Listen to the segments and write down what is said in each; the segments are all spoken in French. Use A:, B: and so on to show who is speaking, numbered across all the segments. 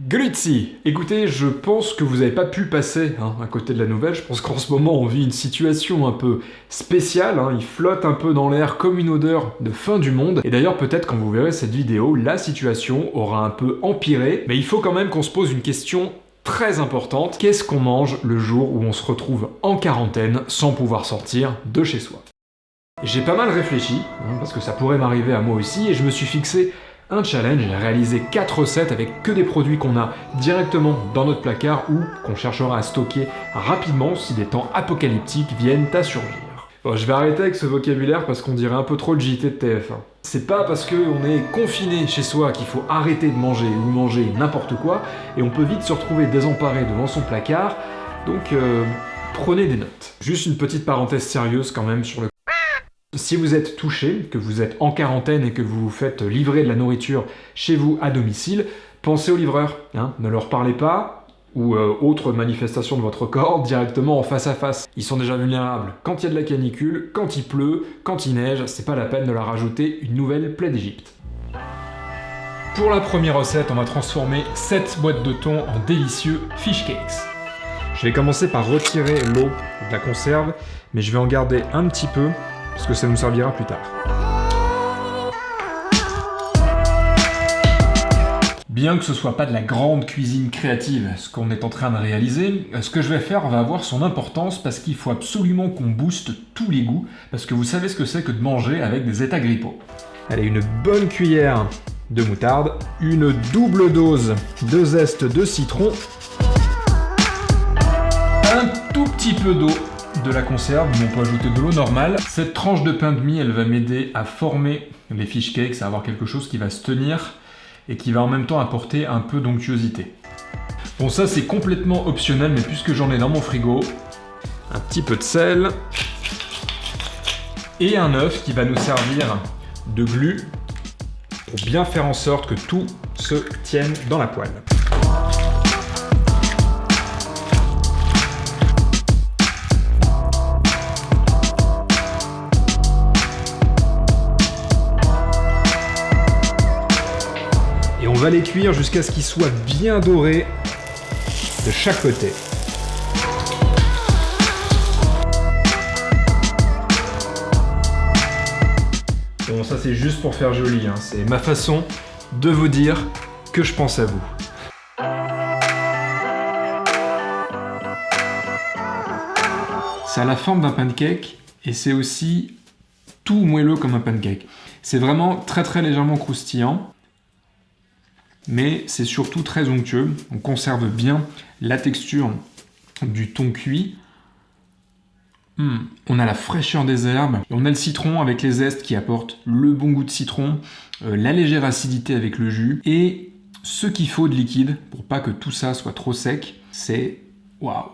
A: Grüezi! Écoutez, je pense que vous n'avez pas pu passer à côté de la nouvelle. Je pense qu'en ce moment, on vit une situation un peu spéciale. Il flotte un peu dans l'air comme une odeur de fin du monde. Et d'ailleurs, peut-être quand vous verrez cette vidéo, la situation aura un peu empiré. Mais il faut quand même qu'on se pose une question très importante. Qu'est-ce qu'on mange le jour où on se retrouve en quarantaine sans pouvoir sortir de chez soi? J'ai pas mal réfléchi, parce que ça pourrait m'arriver à moi aussi, et je me suis fixé un challenge. J'ai réalisé 4 recettes avec que des produits qu'on a directement dans notre placard ou qu'on cherchera à stocker rapidement si des temps apocalyptiques viennent à surgir. Bon, je vais arrêter avec ce vocabulaire parce qu'on dirait un peu trop le JT de TF1. C'est pas parce qu'on est confiné chez soi qu'il faut arrêter de manger ou manger n'importe quoi, et on peut vite se retrouver désemparé devant son placard, donc prenez des notes. Juste une petite parenthèse sérieuse quand même sur le... Si vous êtes touché, que vous êtes en quarantaine et que vous vous faites livrer de la nourriture chez vous à domicile, pensez aux livreurs, ne leur parlez pas, ou autre manifestation de votre corps, directement en face à face. Ils sont déjà vulnérables quand il y a de la canicule, quand il pleut, quand il neige, c'est pas la peine de leur rajouter une nouvelle plaie d'Égypte. Pour la première recette, on va transformer 7 boîtes de thon en délicieux fish cakes. Je vais commencer par retirer l'eau de la conserve, mais je vais en garder un petit peu, parce que ça nous servira plus tard. Bien que ce soit pas de la grande cuisine créative, ce qu'on est en train de réaliser, ce que je vais faire va avoir son importance parce qu'il faut absolument qu'on booste tous les goûts, parce que vous savez ce que c'est que de manger avec des états grippaux. Allez, une bonne cuillère de moutarde, une double dose de zeste de citron, un tout petit peu d'eau, de la conserve, mais on peut ajouter de l'eau normale. Cette tranche de pain de mie, elle va m'aider à former les fish cakes, à avoir quelque chose qui va se tenir et qui va en même temps apporter un peu d'onctuosité. Bon, ça c'est complètement optionnel, mais puisque j'en ai dans mon frigo, un petit peu de sel et un œuf qui va nous servir de glu pour bien faire en sorte que tout se tienne dans la poêle. Et on va les cuire jusqu'à ce qu'ils soient bien dorés de chaque côté. Bon, ça c'est juste pour faire joli, c'est ma façon de vous dire que je pense à vous. Ça a la forme d'un pancake et c'est aussi tout moelleux comme un pancake. C'est vraiment très très légèrement croustillant. Mais c'est surtout très onctueux. On conserve bien la texture du thon cuit. On a la fraîcheur des herbes. On a le citron avec les zestes qui apportent le bon goût de citron, la légère acidité avec le jus, et ce qu'il faut de liquide pour pas que tout ça soit trop sec, c'est waouh.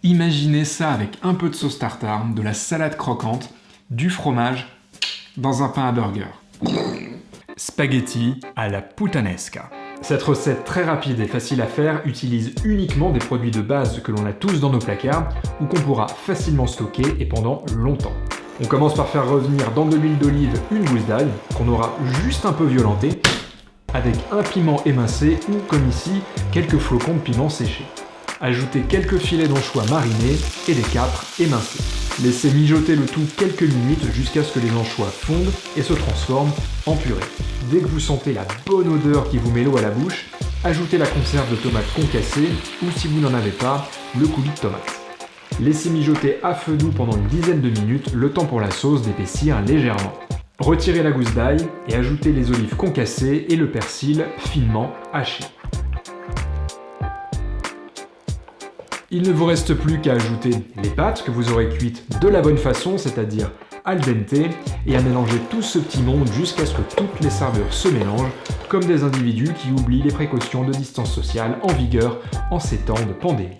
A: Imaginez ça avec un peu de sauce tartare, de la salade croquante, du fromage dans un pain à burger. Spaghetti à la puttanesca. Cette recette très rapide et facile à faire utilise uniquement des produits de base que l'on a tous dans nos placards ou qu'on pourra facilement stocker et pendant longtemps. On commence par faire revenir dans de l'huile d'olive une gousse d'ail qu'on aura juste un peu violentée avec un piment émincé ou comme ici quelques flocons de piment séché. Ajoutez quelques filets d'anchois marinés et des capres émincés. Laissez mijoter le tout quelques minutes jusqu'à ce que les anchois fondent et se transforment en purée. Dès que vous sentez la bonne odeur qui vous met l'eau à la bouche, ajoutez la conserve de tomates concassée ou si vous n'en avez pas, le coulis de tomate. Laissez mijoter à feu doux pendant une dizaine de minutes, le temps pour la sauce d'épaissir légèrement. Retirez la gousse d'ail et ajoutez les olives concassées et le persil finement haché. Il ne vous reste plus qu'à ajouter les pâtes que vous aurez cuites de la bonne façon, c'est-à-dire al dente, et à mélanger tout ce petit monde jusqu'à ce que toutes les saveurs se mélangent, comme des individus qui oublient les précautions de distance sociale en vigueur en ces temps de pandémie.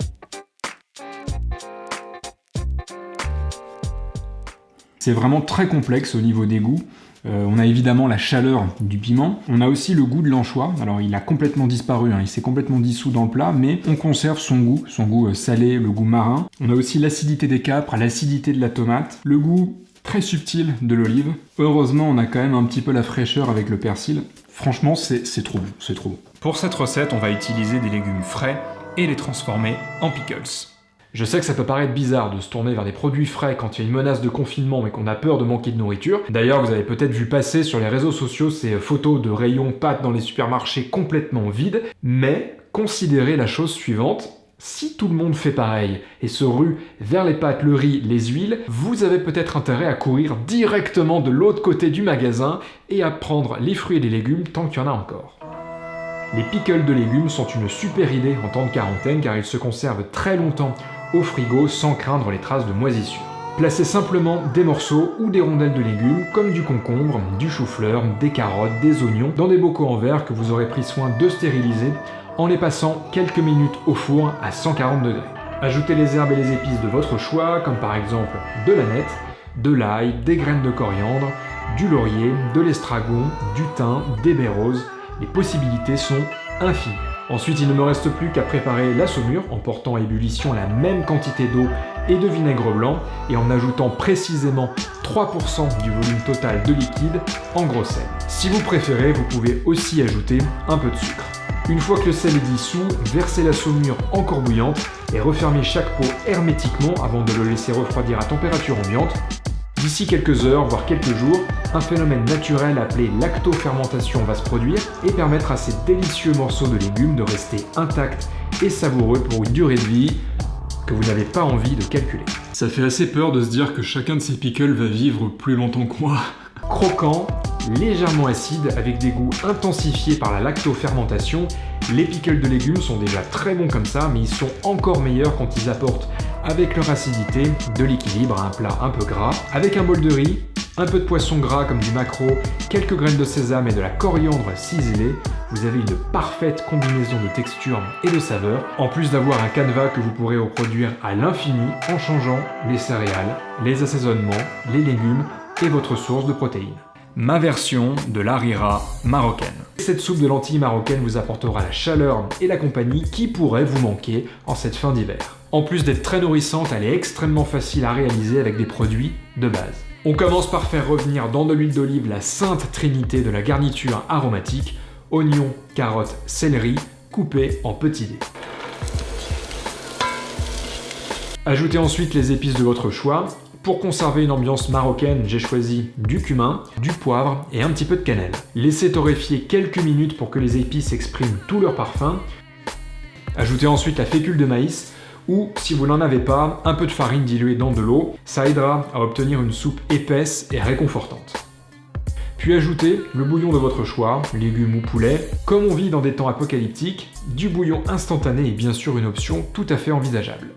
A: C'est vraiment très complexe au niveau des goûts. On a évidemment la chaleur du piment. On a aussi le goût de l'anchois. Alors il a complètement disparu, il s'est complètement dissous dans le plat, mais on conserve son goût salé, le goût marin. On a aussi l'acidité des capres, l'acidité de la tomate, le goût très subtil de l'olive. Heureusement, on a quand même un petit peu la fraîcheur avec le persil. Franchement, c'est trop bon, c'est trop bon.
B: Pour cette recette, on va utiliser des légumes frais et les transformer en pickles.
A: Je sais que ça peut paraître bizarre de se tourner vers des produits frais quand il y a une menace de confinement mais qu'on a peur de manquer de nourriture. D'ailleurs, vous avez peut-être vu passer sur les réseaux sociaux ces photos de rayons pâtes dans les supermarchés complètement vides, mais considérez la chose suivante. Si tout le monde fait pareil et se rue vers les pâtes, le riz, les huiles, vous avez peut-être intérêt à courir directement de l'autre côté du magasin et à prendre les fruits et les légumes tant qu'il y en a encore. Les pickles de légumes sont une super idée en temps de quarantaine car ils se conservent très longtemps au frigo sans craindre les traces de moisissure. Placez simplement des morceaux ou des rondelles de légumes comme du concombre, du chou-fleur, des carottes, des oignons dans des bocaux en verre que vous aurez pris soin de stériliser en les passant quelques minutes au four à 140 degrés. Ajoutez les herbes et les épices de votre choix comme par exemple de l'aneth, de l'ail, des graines de coriandre, du laurier, de l'estragon, du thym, des baies roses. Les possibilités sont infinies. Ensuite, il ne me reste plus qu'à préparer la saumure en portant à ébullition la même quantité d'eau et de vinaigre blanc et en ajoutant précisément 3% du volume total de liquide en gros sel. Si vous préférez, vous pouvez aussi ajouter un peu de sucre. Une fois que le sel est dissous, versez la saumure encore bouillante et refermez chaque pot hermétiquement avant de le laisser refroidir à température ambiante. D'ici quelques heures, voire quelques jours, un phénomène naturel appelé lactofermentation va se produire et permettre à ces délicieux morceaux de légumes de rester intacts et savoureux pour une durée de vie que vous n'avez pas envie de calculer.
B: Ça fait assez peur de se dire que chacun de ces pickles va vivre plus longtemps que moi.
A: Croquant, légèrement acide, avec des goûts intensifiés par la lactofermentation, les pickles de légumes sont déjà très bons comme ça, mais ils sont encore meilleurs quand ils apportent, avec leur acidité, de l'équilibre à un plat un peu gras. Avec un bol de riz, un peu de poisson gras comme du maquereau, quelques graines de sésame et de la coriandre ciselée, vous avez une parfaite combinaison de textures et de saveurs, en plus d'avoir un canevas que vous pourrez reproduire à l'infini en changeant les céréales, les assaisonnements, les légumes et votre source de protéines.
B: Ma version de l'harira marocaine.
A: Cette soupe de lentilles marocaine vous apportera la chaleur et la compagnie qui pourrait vous manquer en cette fin d'hiver. En plus d'être très nourrissante, elle est extrêmement facile à réaliser avec des produits de base. On commence par faire revenir dans de l'huile d'olive la sainte trinité de la garniture aromatique, oignons, carottes, céleri, coupés en petits dés. Ajoutez ensuite les épices de votre choix. Pour conserver une ambiance marocaine, j'ai choisi du cumin, du poivre et un petit peu de cannelle. Laissez torréfier quelques minutes pour que les épices expriment tout leur parfum. Ajoutez ensuite la fécule de maïs ou, si vous n'en avez pas, un peu de farine diluée dans de l'eau. Ça aidera à obtenir une soupe épaisse et réconfortante. Puis ajoutez le bouillon de votre choix, légumes ou poulet. Comme on vit dans des temps apocalyptiques, du bouillon instantané est bien sûr une option tout à fait envisageable.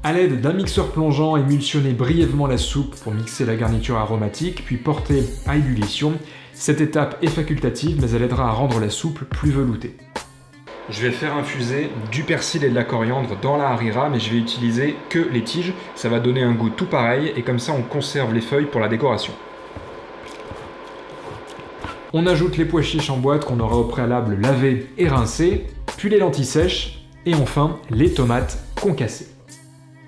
A: A l'aide d'un mixeur plongeant, émulsionnez brièvement la soupe pour mixer la garniture aromatique, puis portez à ébullition. Cette étape est facultative, mais elle aidera à rendre la soupe plus veloutée. Je vais faire infuser du persil et de la coriandre dans la harira, mais je vais utiliser que les tiges. Ça va donner un goût tout pareil, et comme ça on conserve les feuilles pour la décoration. On ajoute les pois chiches en boîte qu'on aura au préalable lavés et rincés, puis les lentilles sèches, et enfin les tomates concassées.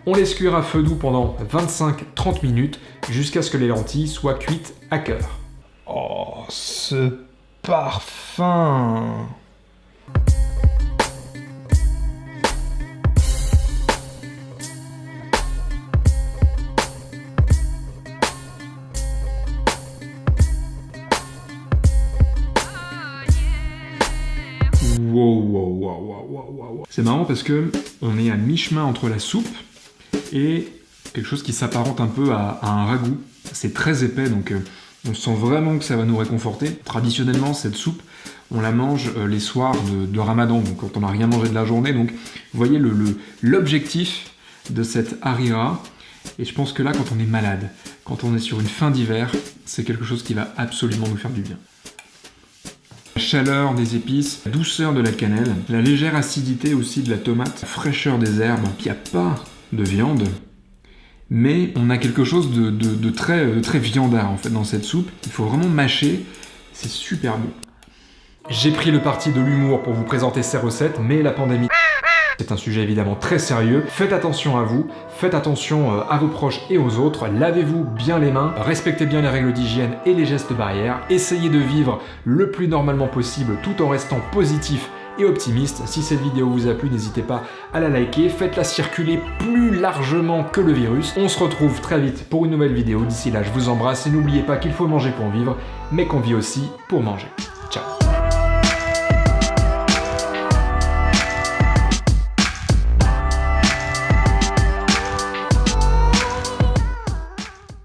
A: On laisse cuire à feu doux pendant 25-30 minutes jusqu'à ce que les lentilles soient cuites à cœur.
B: Oh, ce parfum! Wow. C'est marrant parce que on est à mi-chemin entre la soupe et quelque chose qui s'apparente un peu à un ragoût. C'est très épais, donc on sent vraiment que ça va nous réconforter. Traditionnellement, cette soupe, on la mange les soirs de Ramadan, donc quand on n'a rien mangé de la journée. Donc, vous voyez l'objectif de cette harira. Et je pense que là, quand on est malade, quand on est sur une fin d'hiver, c'est quelque chose qui va absolument nous faire du bien. La chaleur des épices, la douceur de la cannelle, la légère acidité aussi de la tomate, la fraîcheur des herbes. Il n'y a pas de viande, mais on a quelque chose de très viandard en fait dans cette soupe. Il faut vraiment mâcher, c'est super bon.
A: J'ai pris le parti de l'humour pour vous présenter ces recettes, mais la pandémie C'est un sujet évidemment très sérieux. Faites attention à vous, faites attention à vos proches et aux autres, lavez-vous bien les mains, respectez bien les règles d'hygiène et les gestes barrières, essayez de vivre le plus normalement possible tout en restant positif et optimiste. Si cette vidéo vous a plu, n'hésitez pas à la liker, faites-la circuler plus largement que le virus. On se retrouve très vite pour une nouvelle vidéo. D'ici là, je vous embrasse et n'oubliez pas qu'il faut manger pour vivre, mais qu'on vit aussi pour manger. Ciao.